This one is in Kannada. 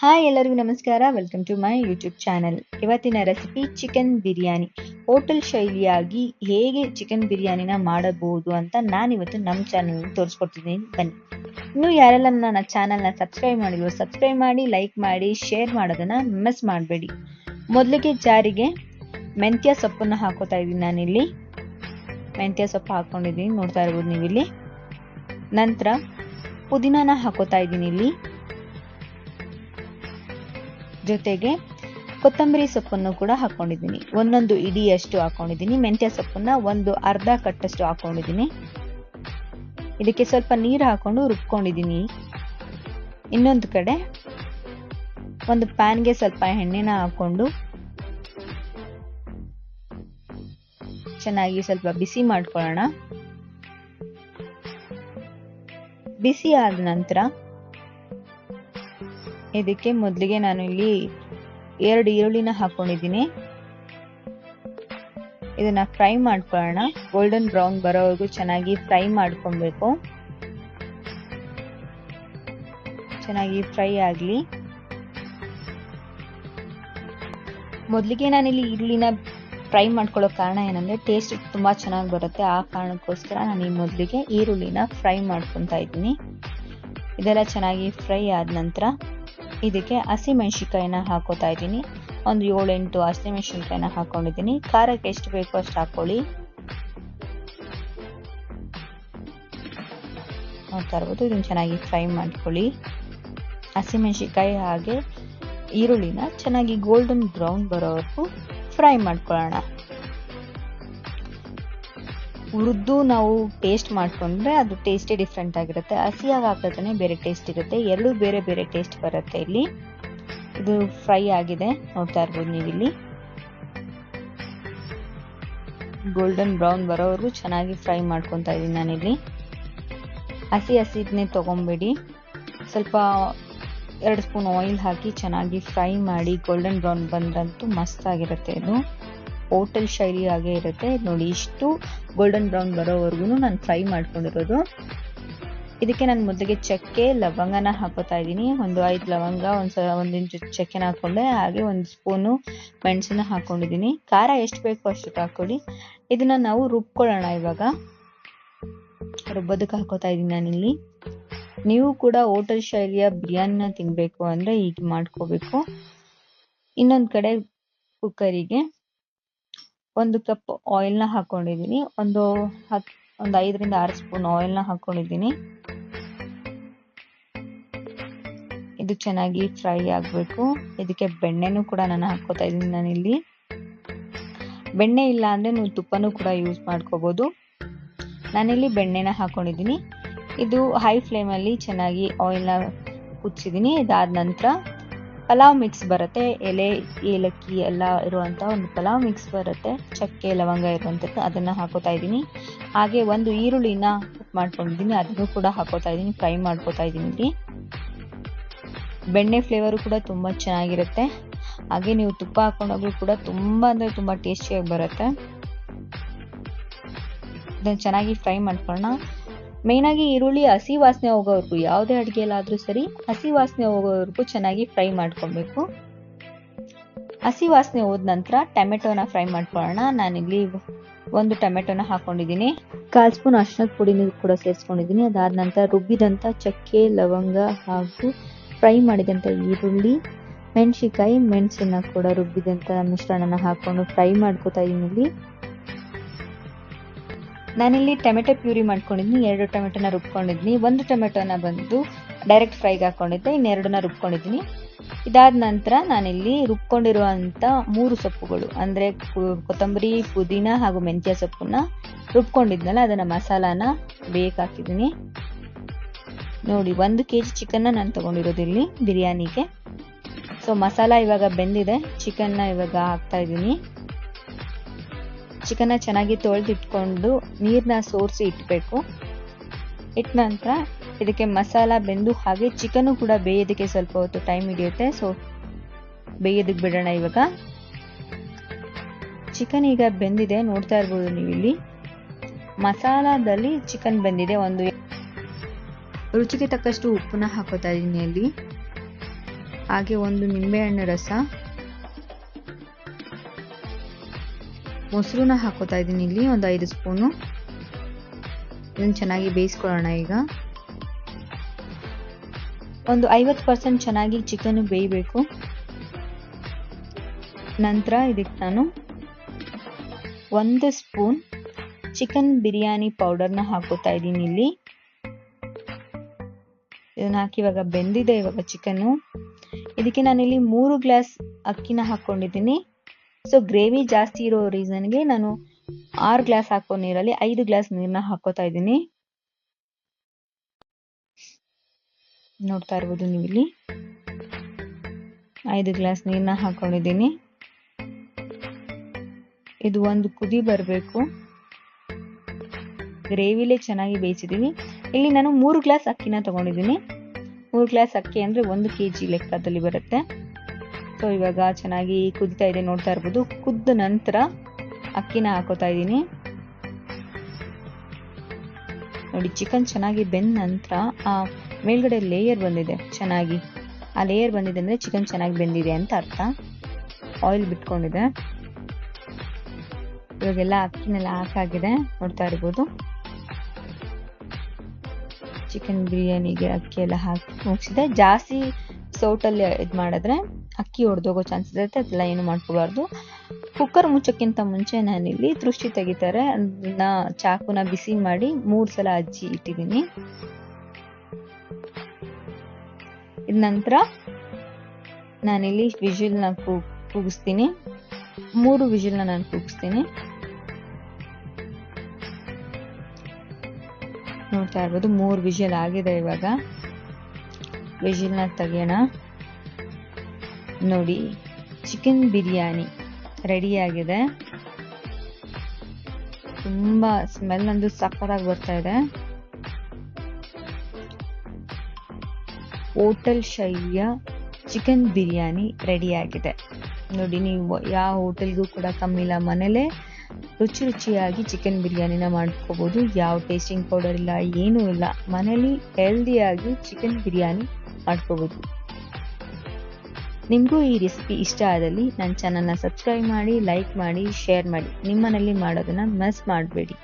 ಹಾಯ್ ಎಲ್ಲರಿಗೂ ನಮಸ್ಕಾರ. Welcome to my YouTube channel. ಇವತ್ತಿನ ರೆಸಿಪಿ ಚಿಕನ್ ಬಿರಿಯಾನಿ. ಹೋಟೆಲ್ ಶೈಲಿಯಾಗಿ ಹೇಗೆ ಚಿಕನ್ ಬಿರಿಯಾನಿನ ಮಾಡಬಹುದು ಅಂತ ನಾನಿವತ್ತು ನಮ್ಮ ಚಾನಲ್ ತೋರಿಸ್ಕೊಡ್ತಿದ್ದೀನಿ. ಬನ್ನಿ. ಇನ್ನೂ ಯಾರೆಲ್ಲ ನನ್ನ ಚಾನಲ್ನ ಸಬ್ಸ್ಕ್ರೈಬ್ ಮಾಡಿಲ್ವೋ ಸಬ್ಸ್ಕ್ರೈಬ್ ಮಾಡಿ, ಲೈಕ್ ಮಾಡಿ, ಶೇರ್ ಮಾಡೋದನ್ನ ಮಿಸ್ ಮಾಡಬೇಡಿ. ಮೊದಲಿಗೆ ಜಾರಿಗೆ ಮೆಂತ್ಯ ಸೊಪ್ಪನ್ನು ಹಾಕೋತಾ ಇದ್ದೀನಿ. ನಾನಿಲ್ಲಿ ಮೆಂತ್ಯ ಸೊಪ್ಪು ಹಾಕೊಂಡಿದ್ದೀನಿ, ನೋಡ್ತಾ ಇರ್ಬೋದು ನೀವಿಲ್ಲಿ. ನಂತರ ಪುದೀನಾನ ಹಾಕೋತಾ ಇದ್ದೀನಿ ಇಲ್ಲಿ. ಜೊತೆಗೆ ಕೊತ್ತಂಬರಿ ಸೊಪ್ಪನ್ನು ಕೂಡ ಹಾಕೊಂಡಿದ್ದೀನಿ. ಒಂದೊಂದು ಇಡಿಯಷ್ಟು ಹಾಕೊಂಡಿದ್ದೀನಿ. ಮೆಂತ್ಯ ಸೊಪ್ಪನ್ನ ಒಂದು ಅರ್ಧ ಕಟ್ಟಷ್ಟು ಹಾಕೊಂಡಿದ್ದೀನಿ. ಇದಕ್ಕೆ ಸ್ವಲ್ಪ ನೀರು ಹಾಕೊಂಡು ರುಬ್ಕೊಂಡಿದ್ದೀನಿ. ಇನ್ನೊಂದು ಕಡೆ ಒಂದು ಪ್ಯಾನ್ಗೆ ಸ್ವಲ್ಪ ಎಣ್ಣೆನ ಹಾಕೊಂಡು ಚೆನ್ನಾಗಿ ಸ್ವಲ್ಪ ಬಿಸಿ ಮಾಡ್ಕೊಳ್ಳೋಣ. ಬಿಸಿ ಆದ ನಂತರ ಇದಕ್ಕೆ ಮೊದಲಿಗೆ ನಾನು ಇಲ್ಲಿ 2 ಈರುಳ್ಳಿನ ಹಾಕೊಂಡಿದ್ದೀನಿ. ಇದನ್ನ ಫ್ರೈ ಮಾಡ್ಕೊಳ್ಳೋಣ. ಗೋಲ್ಡನ್ ಬ್ರೌನ್ ಬರೋವರೆಗೂ ಚೆನ್ನಾಗಿ ಫ್ರೈ ಮಾಡ್ಕೊಬೇಕು. ಚೆನ್ನಾಗಿ ಫ್ರೈ ಆಗಲಿ. ಮೊದಲಿಗೆ ನಾನಿಲ್ಲಿ ಈರುಳ್ಳಿನ ಫ್ರೈ ಮಾಡ್ಕೊಳ್ಳೋ ಕಾರಣ ಏನಂದ್ರೆ ಟೇಸ್ಟ್ ತುಂಬಾ ಚೆನ್ನಾಗಿ ಬರುತ್ತೆ. ಆ ಕಾರಣಕ್ಕೋಸ್ಕರ ನಾನು ಈ ಮೊದಲಿಗೆ ಈರುಳ್ಳಿನ ಫ್ರೈ ಮಾಡ್ಕೊತಾ ಇದ್ದೀನಿ. ಇದೆಲ್ಲ ಚೆನ್ನಾಗಿ ಫ್ರೈ ಆದ ನಂತರ ಇದಕ್ಕೆ ಹಸಿಮೆಣಸಿನಕಾಯಿನ ಹಾಕೋತಾ ಇದ್ದೀನಿ. ಒಂದು 7-8 ಹಸಿಮೆಣಸಿನಕಾಯಿನ ಹಾಕೊಂಡಿದ್ದೀನಿ. ಖಾರಕ್ಕೆ ಎಷ್ಟು ಬೇಕೋ ಅಷ್ಟು ಹಾಕೊಳ್ಳಿ. ನೋಡ್ತಾ ಇರ್ಬೋದು. ಇದನ್ನ ಚೆನ್ನಾಗಿ ಫ್ರೈ ಮಾಡ್ಕೊಳ್ಳಿ. ಹಸಿಮೆಣಸಿನಕಾಯಿ ಹಾಗೆ ಈರುಳ್ಳಿನ ಚೆನ್ನಾಗಿ ಗೋಲ್ಡನ್ ಬ್ರೌನ್ ಬರೋವರೆಗೂ ಫ್ರೈ ಮಾಡ್ಕೊಳ್ಳೋಣ. ಹುರಿದು ನಾವು ಟೇಸ್ಟ್ ಮಾಡ್ಕೊಂಡ್ರೆ ಅದು ಟೇಸ್ಟೇ ಡಿಫ್ರೆಂಟ್ ಆಗಿರುತ್ತೆ. ಹಸಿಯಾಗಿ ಹಾಕಿದ್ರೆ ಬೇರೆ ಟೇಸ್ಟ್ ಇರುತ್ತೆ. ಎರಡೂ ಬೇರೆ ಬೇರೆ ಟೇಸ್ಟ್ ಬರುತ್ತೆ. ಇಲ್ಲಿ ಇದು ಫ್ರೈ ಆಗಿದೆ, ನೋಡ್ತಾ ಇರ್ಬೋದು ನೀವಿಲ್ಲಿ. ಗೋಲ್ಡನ್ ಬ್ರೌನ್ ಬರೋವರೆಗೂ ಚೆನ್ನಾಗಿ ಫ್ರೈ ಮಾಡ್ಕೊತಾ ಇದ್ದೀನಿ ನಾನಿಲ್ಲಿ. ಹಸಿದನ್ನೇ ತಗೊಂಬೇಡಿ. ಸ್ವಲ್ಪ 2 ಸ್ಪೂನ್ ಆಯಿಲ್ ಹಾಕಿ ಚೆನ್ನಾಗಿ ಫ್ರೈ ಮಾಡಿ ಗೋಲ್ಡನ್ ಬ್ರೌನ್ ಬಂದಂತೂ ಮಸ್ತ್ ಆಗಿರುತ್ತೆ. ಇದು ಹೋಟೆಲ್ ಶೈಲಿ ಹಾಗೆ ಇರುತ್ತೆ ನೋಡಿ. ಇಷ್ಟು ಗೋಲ್ಡನ್ ಬ್ರೌನ್ ಬರೋವರೆಗೂ ನಾನು ಫ್ರೈ ಮಾಡ್ಕೊಂಡಿರೋದು. ಇದಕ್ಕೆ ನಾನು ಮೊದಲಿಗೆ ಚಕ್ಕೆ ಲವಂಗನ ಹಾಕೋತಾ ಇದ್ದೀನಿ. ಒಂದು 5 ಲವಂಗ, ಒಂದು ಇಂಚು ಚಕ್ಕೆನ ಹಾಕೊಂಡೆ. ಹಾಗೆ 1 ಸ್ಪೂನು ಮೆಣಸನ್ನ ಹಾಕೊಂಡಿದ್ದೀನಿ. ಖಾರ ಎಷ್ಟು ಬೇಕೋ ಅಷ್ಟು ಹಾಕೊಳ್ಳಿ. ಇದನ್ನ ನಾವು ರುಬ್ಕೊಳ್ಳೋಣ. ಇವಾಗ ರುಬ್ಬೋದಕ್ಕೆ ಹಾಕೋತಾ ಇದ್ದೀನಿ ನಾನಿಲ್ಲಿ. ನೀವು ಕೂಡ ಹೋಟೆಲ್ ಶೈಲಿಯ ಬಿರಿಯಾನಿನ ತಿನ್ಬೇಕು ಅಂದ್ರೆ ಹೀಗೆ ಮಾಡ್ಕೋಬೇಕು. ಇನ್ನೊಂದು ಕಡೆ ಕುಕ್ಕರಿಗೆ 1 ಕಪ್ ಆಯಿಲ್ನ ಹಾಕೊಂಡಿದ್ದೀನಿ. ಒಂದು 5ರಿಂದ 6 ಸ್ಪೂನ್ ಆಯಿಲ್ನ ಹಾಕೊಂಡಿದ್ದೀನಿ. ಇದು ಚೆನ್ನಾಗಿ ಫ್ರೈ ಆಗಬೇಕು. ಇದಕ್ಕೆ ಬೆಣ್ಣೆನೂ ಕೂಡ ನಾನು ಹಾಕೋತಾ ಇದ್ದೀನಿ ನಾನಿಲ್ಲಿ. ಬೆಣ್ಣೆ ಇಲ್ಲ ಅಂದ್ರೆ ನೀವು ತುಪ್ಪನೂ ಕೂಡ ಯೂಸ್ ಮಾಡ್ಕೋಬಹುದು. ನಾನಿಲ್ಲಿ ಬೆಣ್ಣೆನ ಹಾಕೊಂಡಿದ್ದೀನಿ. ಇದು ಹೈ ಫ್ಲೇಮಲ್ಲಿ ಚೆನ್ನಾಗಿ ಆಯಿಲ್ನ ಕುದಿಸಿದ್ದೀನಿ. ಇದಾದ ನಂತರ ಪಲಾವ್ ಮಿಕ್ಸ್ ಬರುತ್ತೆ. ಎಲೆ, ಏಲಕ್ಕಿ ಎಲ್ಲ ಇರುವಂತ ಒಂದು ಪಲಾವ್ ಮಿಕ್ಸ್ ಬರುತ್ತೆ. ಚಕ್ಕೆ ಲವಂಗ ಇರುವಂತದ್ದು ಅದನ್ನ ಹಾಕೋತಾ ಇದ್ದೀನಿ. ಹಾಗೆ ಒಂದು ಈರುಳ್ಳಿನ ಕಟ್ ಮಾಡ್ಕೊಂಡಿದ್ದೀನಿ. ಅದನ್ನು ಕೂಡ ಹಾಕೋತಾ ಇದ್ದೀನಿ. ಫ್ರೈ ಮಾಡ್ಕೋತಾ ಇದ್ದೀನಿ ಇಲ್ಲಿ. ಬೆಣ್ಣೆ ಫ್ಲೇವರು ಕೂಡ ತುಂಬಾ ಚೆನ್ನಾಗಿರುತ್ತೆ. ಹಾಗೆ ನೀವು ತುಪ್ಪ ಹಾಕೊಂಡಾಗ್ಲೂ ಕೂಡ ತುಂಬಾ ಅಂದ್ರೆ ತುಂಬಾ ಟೇಸ್ಟಿಯಾಗಿ ಬರುತ್ತೆ. ಇದನ್ನ ಚೆನ್ನಾಗಿ ಫ್ರೈ ಮಾಡ್ಕೊಳ್ಳೋಣ. ಮೇನ್ ಆಗಿ ಈರುಳ್ಳಿ ಹಸಿ ವಾಸನೆ ಹೋಗೋವರೆಗೂ, ಯಾವುದೇ ಅಡುಗೆಯಲ್ಲಾದ್ರೂ ಸರಿ ಹಸಿ ವಾಸನೆ ಹೋಗೋವರೆಗೂ ಚೆನ್ನಾಗಿ ಫ್ರೈ ಮಾಡ್ಕೊಬೇಕು. ಹಸಿ ವಾಸನೆ ಹೋದ ನಂತರ ಟೊಮೆಟೊನ ಫ್ರೈ ಮಾಡ್ಕೊಳ್ಳೋಣ. ನಾನಿಲ್ಲಿ 1 ಟೊಮೆಟೊನ ಹಾಕೊಂಡಿದ್ದೀನಿ. 1/4 ಸ್ಪೂನ್ ಅರಿಶಿಣದ ಪುಡಿನೂ ಕೂಡ ಸೇರಿಸ್ಕೊಂಡಿದ್ದೀನಿ. ಅದಾದ ನಂತರ ರುಬ್ಬಿದಂತ ಚಕ್ಕೆ ಲವಂಗ ಹಾಗೂ ಫ್ರೈ ಮಾಡಿದಂತ ಈರುಳ್ಳಿ, ಮೆಣಸಿನಕಾಯಿ, ಮೆಣಸನ್ನ ಕೂಡ ರುಬ್ಬಿದಂತ ಮಿಶ್ರಣನ ಹಾಕೊಂಡು ಫ್ರೈ ಮಾಡ್ಕೋತಾ ಇದ್ದೀನಿ ಇಲ್ಲಿ. ನಾನಿಲ್ಲಿ ಟೊಮೆಟೊ ಪ್ಯೂರಿ ಮಾಡ್ಕೊಂಡಿದ್ದೀನಿ. 2 ಟೊಮೆಟೊನ ರುಬ್ಕೊಂಡಿದ್ದೀನಿ. 1 ಟೊಮೆಟೊನ ಬಂದು ಡೈರೆಕ್ಟ್ ಫ್ರೈಗೆ ಹಾಕೊಂಡಿದ್ದೆ. 2ನ್ನ ರುಬ್ಕೊಂಡಿದ್ದೀನಿ. ಇದಾದ ನಂತರ ನಾನಿಲ್ಲಿ ರುಬ್ಕೊಂಡಿರುವಂತ 3 ಸೊಪ್ಪುಗಳು ಅಂದ್ರೆ ಕೊತ್ತಂಬರಿ, ಪುದೀನ ಹಾಗೂ ಮೆಂತ್ಯ ಸೊಪ್ಪನ್ನ ರುಬ್ಕೊಂಡಿದ್ನಲ್ಲ ಅದನ್ನ ಮಸಾಲಾನ ಹಾಕಿದ್ದೀನಿ ನೋಡಿ. 1 kg ಚಿಕನ್ನ ನಾನು ತಗೊಂಡಿರೋದು ಇಲ್ಲಿ ಬಿರಿಯಾನಿಗೆ. ಸೊ ಮಸಾಲ ಇವಾಗ ಬೆಂದಿದೆ. ಚಿಕನ್ನ ಇವಾಗ ಹಾಕ್ತಾ ಇದ್ದೀನಿ. ಚಿಕನ್ನ ಚೆನ್ನಾಗಿ ತೊಳೆದಿಟ್ಕೊಂಡು ನೀರನ್ನ ಸೋರಿಸಿ ಇಟ್ಬೇಕು. ಇಟ್ಟ ನಂತರ ಇದಕ್ಕೆ ಮಸಾಲ ಬೆಂದು ಹಾಗೆ ಚಿಕನ್ ಕೂಡ ಬೇಯೋದಕ್ಕೆ ಸ್ವಲ್ಪ ಹೊತ್ತು ಟೈಮ್ ಹಿಡಿಯುತ್ತೆ. ಸೊ ಬೇಯೋದಕ್ಕೆ ಬಿಡೋಣ. ಇವಾಗ ಚಿಕನ್ ಈಗ ಬೆಂದಿದೆ, ನೋಡ್ತಾ ಇರ್ಬೋದು ನೀವಿಲ್ಲಿ. ಮಸಾಲಾದಲ್ಲಿ ಚಿಕನ್ ಬೆಂದಿದೆ. ಒಂದು ರುಚಿಗೆ ತಕ್ಕಷ್ಟು ಉಪ್ಪನ್ನ ಹಾಕೋತಾ ಇದ್ದೀನಿ ಅಲ್ಲಿ. ಹಾಗೆ ಒಂದು ನಿಂಬೆಹಣ್ಣು ರಸ, ಮೊಸರನ್ನ ಹಾಕೋತಾ ಇದ್ದೀನಿ ಇಲ್ಲಿ ಒಂದು 5 ಸ್ಪೂನು. ಇದನ್ನು ಚೆನ್ನಾಗಿ ಬೇಯಿಸ್ಕೊಳ್ಳೋಣ. ಈಗ ಒಂದು 50% ಚೆನ್ನಾಗಿ ಚಿಕನ್ ಬೇಯಬೇಕು. ನಂತರ ಇದಕ್ಕೆ ನಾನು 1 ಸ್ಪೂನ್ ಚಿಕನ್ ಬಿರಿಯಾನಿ ಪೌಡರ್ನ ಹಾಕೋತಾ ಇದ್ದೀನಿ ಇಲ್ಲಿ. ಇದನ್ನ ಹಾಕಿ ಇವಾಗ ಬೆಂದಿದೆ ಇವಾಗ ಚಿಕನ್ನು. ಇದಕ್ಕೆ ನಾನಿಲ್ಲಿ 3 ಗ್ಲಾಸ್ ಅಕ್ಕಿನ ಹಾಕೊಂಡಿದ್ದೀನಿ. ಸೊ ಗ್ರೇವಿ ಜಾಸ್ತಿ ಇರೋ ರೀಸನ್ಗೆ ನಾನು 6 ಗ್ಲಾಸ್ ಹಾಕೋ ನೀರಲ್ಲಿ 5 ಗ್ಲಾಸ್ ನೀರನ್ನ ಹಾಕೋತಾ ಇದ್ದೀನಿ. ನೋಡ್ತಾ ಇರ್ಬೋದು ನೀವು ಇಲ್ಲಿ 5 ಗ್ಲಾಸ್ ನೀರನ್ನ ಹಾಕೊಂಡಿದ್ದೀನಿ. ಇದು ಒಂದು ಕುದಿ ಬರಬೇಕು. ಗ್ರೇವಿಲೇ ಚೆನ್ನಾಗಿ ಬೇಯಿಸಿದ್ದೀನಿ. ಇಲ್ಲಿ ನಾನು 3 ಗ್ಲಾಸ್ ಅಕ್ಕಿನ ತಗೊಂಡಿದ್ದೀನಿ. 3 ಗ್ಲಾಸ್ ಅಕ್ಕಿ ಅಂದ್ರೆ 1 kg ಲೆಕ್ಕದಲ್ಲಿ ಬರುತ್ತೆ. ಸೊ ಇವಾಗ ಚೆನ್ನಾಗಿ ಕುದಿತಾ ಇದೆ, ನೋಡ್ತಾ ಇರ್ಬೋದು. ಕುದ್ದ ನಂತರ ಅಕ್ಕಿನ ಹಾಕೋತಾ ಇದ್ದೀನಿ. ನೋಡಿ, ಚಿಕನ್ ಚೆನ್ನಾಗಿ ಬೆಂದ ನಂತರ ಆ ಮೇಲ್ಗಡೆ ಲೇಯರ್ ಬಂದಿದೆ ಚೆನ್ನಾಗಿ. ಆ ಲೇಯರ್ ಬಂದಿದೆ ಅಂದ್ರೆ ಚಿಕನ್ ಚೆನ್ನಾಗಿ ಬೆಂದಿದೆ ಅಂತ ಅರ್ಥ. ಆಯಿಲ್ ಬಿಟ್ಕೊಂಡಿದೆ. ಇವಾಗೆಲ್ಲ ಅಕ್ಕಿನೆಲ್ಲ ಹಾಕಾಗಿದೆ, ನೋಡ್ತಾ ಇರ್ಬೋದು. ಚಿಕನ್ ಬಿರಿಯಾನಿಗೆ ಅಕ್ಕಿ ಎಲ್ಲ ಹಾಕಿ ಮುಗಿಸಿದೆ. ಜಾಸ್ತಿ ಸೌಟಲ್ಲಿ ಇದು ಮಾಡಿದ್ರೆ ಅಕ್ಕಿ ಒಡೆದೋಗೋ ಚಾನ್ಸಸ್ ಇರುತ್ತೆ. ಅದೆಲ್ಲ ಏನು ಮಾಡ್ಕೋಬಾರ್ದು. ಕುಕ್ಕರ್ ಮುಚ್ಚಕ್ಕಿಂತ ಮುಂಚೆ ನಾನಿಲ್ಲಿ ದೃಷ್ಟಿ ತೆಗಿತಾರೆ ಅದನ್ನ ಚಾಕುನ ಬಿಸಿ ಮಾಡಿ 3 ಸಲ ಹಚ್ಚಿ ಇಟ್ಟಿದ್ದೀನಿ. ಇದ ನಂತರ ನಾನಿಲ್ಲಿ ವಿಜಿಲ್ನ ಕೂಗಿಸ್ತೀನಿ. 3 ವಿಜಿಲ್ನ ನಾನು ಕೂಗಿಸ್ತೀನಿ. ನೋಡ್ತಾ ಇರ್ಬೋದು 3 ವಿಜಿಲ್ ಆಗಿದೆ. ಇವಾಗ ವಿಜಿಲ್ನ ತೆಗೆಯೋಣ. ನೋಡಿ, ಚಿಕನ್ ಬಿರಿಯಾನಿ ರೆಡಿ ಆಗಿದೆ. ತುಂಬಾ ಸ್ಮೆಲ್ ಅಂದು ಸಕ್ಕತ್ತಾಗಿ ಬರ್ತಾ ಇದೆ. ಹೋಟೆಲ್ ಶೈಲಿಯ ಚಿಕನ್ ಬಿರಿಯಾನಿ ರೆಡಿ ಆಗಿದೆ. ನೋಡಿ, ನೀವು ಯಾವ ಹೋಟೆಲ್ಗೂ ಕೂಡ ಕಮ್ಮಿ ಇಲ್ಲ. ಮನೇಲೆ ರುಚಿಯಾಗಿ ಚಿಕನ್ ಬಿರಿಯಾನಿನ ಮಾಡ್ಕೋಬಹುದು. ಯಾವ ಟೇಸ್ಟಿಂಗ್ ಪೌಡರ್ ಇಲ್ಲ, ಏನೂ ಇಲ್ಲ. ಮನೇಲಿ ಹೆಲ್ದಿಯಾಗಿ ಚಿಕನ್ ಬಿರಿಯಾನಿ ಮಾಡ್ಕೋಬಹುದು. ನಿಮಗೂ ಈ ರೆಸಿಪಿ ಇಷ್ಟ ಆದಲ್ಲಿ ನನ್ನ ಚಾನಲ್ನ ಸಬ್ಸ್ಕ್ರೈಬ್ ಮಾಡಿ, ಲೈಕ್ ಮಾಡಿ, ಶೇರ್ ಮಾಡಿ. ನಿಮ್ಮನೇಲಿ ಮಾಡೋದನ್ನ ಮಿಸ್ ಮಾಡಬೇಡಿ.